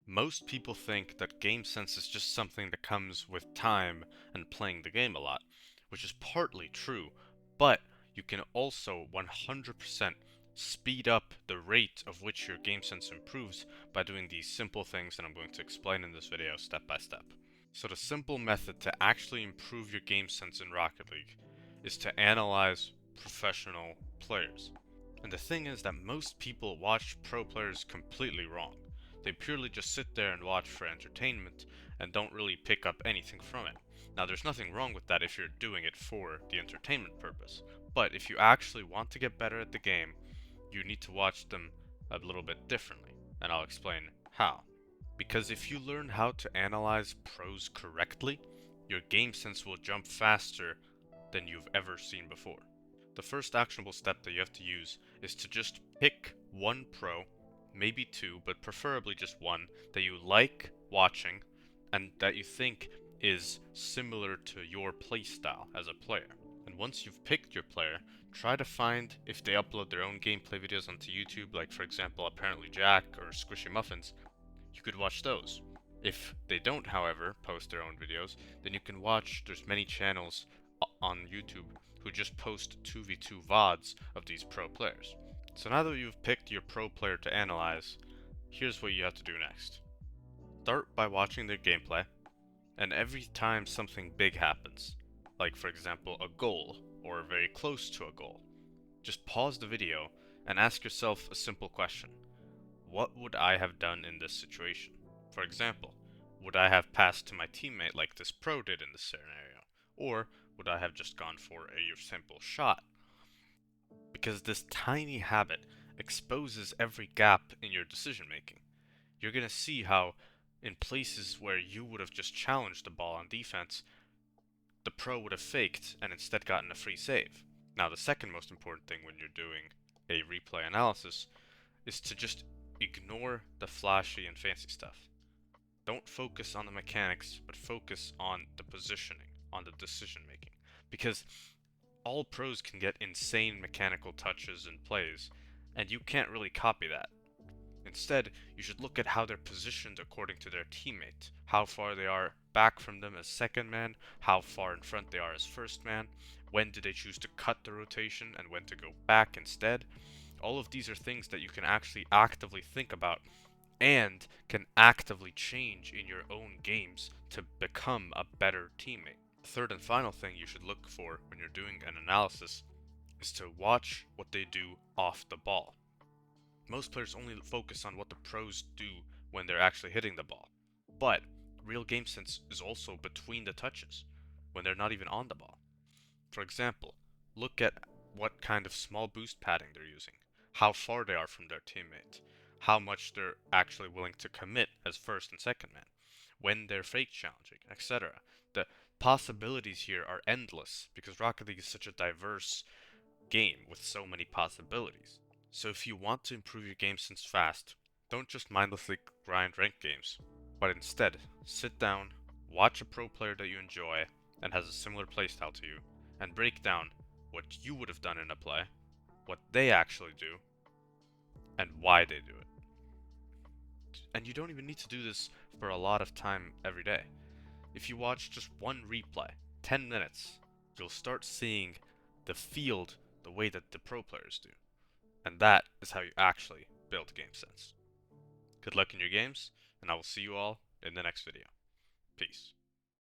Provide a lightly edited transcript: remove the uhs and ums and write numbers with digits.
Most people think that game sense is just something that comes with time and playing the game a lot, which is partly true, but you can also 100% speed up the rate of which your game sense improves by doing these simple things that I'm going to explain in this video step by step. So the simple method to actually improve your game sense in Rocket League is to analyze professional players. And the thing is that most people watch pro players completely wrong. They purely just sit there and watch for entertainment and don't really pick up anything from it. Now, there's nothing wrong with that if you're doing it for the entertainment purpose. But if you actually want to get better at the game, you need to watch them a little bit differently. And I'll explain how. Because if you learn how to analyze pros correctly, your game sense will jump faster than you've ever seen before. The first actionable step that you have to use is to just pick one pro, maybe two, but preferably just one, that you like watching and that you think is similar to your playstyle as a player. And once you've picked your player, try to find if they upload their own gameplay videos onto YouTube, like for example Apparently Jack or Squishy Muffins. You could watch those. If they don't, however, post their own videos, then you can watch, there's many channels on YouTube who just post 2v2 VODs of these pro players. So now that you've picked your pro player to analyze, here's what you have to do next. Start by watching their gameplay, and every time something big happens, like for example a goal, or very close to a goal, just pause the video and ask yourself a simple question. What would I have done in this situation? For example, would I have passed to my teammate like this pro did in this scenario? Or would I have just gone for a simple shot? Because this tiny habit exposes every gap in your decision making. You're going to see how, in places where you would have just challenged the ball on defense, the pro would have faked and instead gotten a free save. Now, the second most important thing when you're doing a replay analysis is to just ignore the flashy and fancy stuff. Don't focus on the mechanics, but focus on the positioning, on the decision making. Because all pros can get insane mechanical touches and plays, and you can't really copy that. Instead, you should look at how they're positioned according to their teammate, how far they are back from them as second man, how far in front they are as first man, when do they choose to cut the rotation and when to go back instead. All of these are things that you can actually actively think about and can actively change in your own games to become a better teammate. The third and final thing you should look for when you're doing an analysis is to watch what they do off the ball. Most players only focus on what the pros do when they're actually hitting the ball. But real game sense is also between the touches, when they're not even on the ball. For example, look at what kind of small boost padding they're using, how far they are from their teammate, how much they're actually willing to commit as first and second man, when they're fake challenging, etc. The possibilities here are endless because Rocket League is such a diverse game with so many possibilities. So if you want to improve your game sense fast, don't just mindlessly grind ranked games, but instead sit down, watch a pro player that you enjoy and has a similar playstyle to you, and break down what you would have done in a play, what they actually do, and why they do it. And you don't even need to do this for a lot of time every day. If you watch just one replay, 10 minutes, you'll start seeing the field the way that the pro players do. And that is how you actually build game sense. Good luck in your games, and I will see you all in the next video. Peace.